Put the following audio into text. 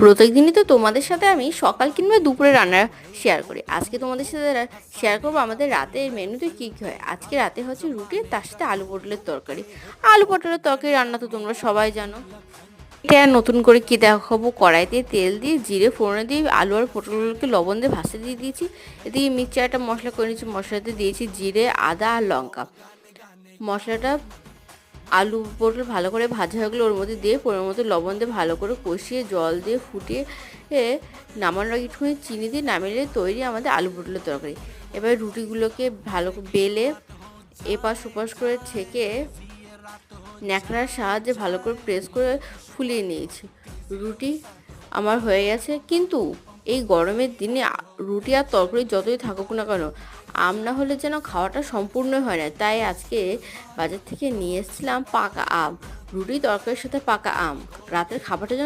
প্রত্যেকদিনই তো তোমাদের সাথে আমি সকাল কিংবা দুপুরে রান্না শেয়ার করি। আজকে তোমাদের সাথে শেয়ার করবো আমাদের রাতের মেনুতে কী কী হয়। আজকে রাতে হচ্ছে রুটি, তার সাথে আলু পটলের তরকারি। আলু পটলের তরকারি রান্না তো তোমরা সবাই জানো। এটা আর নতুন করে কি দেখাবো, কড়াইতে তেল দিয়ে জিরে ফোড়নে দিয়ে আলু আর পটলগুলোকে লবণ দিয়ে ভাসতে দিয়ে দিয়েছি। এদিকে মিক্সচারটা মশলা করে নিয়েছি, মশলাতে দিয়েছি জিরে, আদা আর লঙ্কা। মশলাটা আলু পটল ভালো করে ভাজা হয়ে গেলে ওর মধ্যে দিয়ে পরিমাণ মতো লবণ দিয়ে ভালো করে কষিয়ে জল দিয়ে ফুটিয়ে নামানোর আগে একটুখানি চিনি দিয়ে নামিয়ে তৈরি আমাদের আলু পটলের তরকারি। এবার রুটিগুলোকে ভালো করে বেলে এপাশ ওপাশ করে ছেঁকে ন্যাকড়ার সাহায্যে ভালো করে প্রেস করে ফুলিয়ে নিয়েছি। রুটি আমার হয়ে গেছে। কিন্তু এই গরমের দিনে রুটি আর তরকারি যতই থাকুক না কেন, আম না হলে যেন খাওয়াটা সম্পূর্ণই হয় না। তাই আজকে বাজার থেকে নিয়ে এসেছিলাম পাকা আম। রুটি তরকারির সাথে পাকা আম, রাতের খাবারটা যেন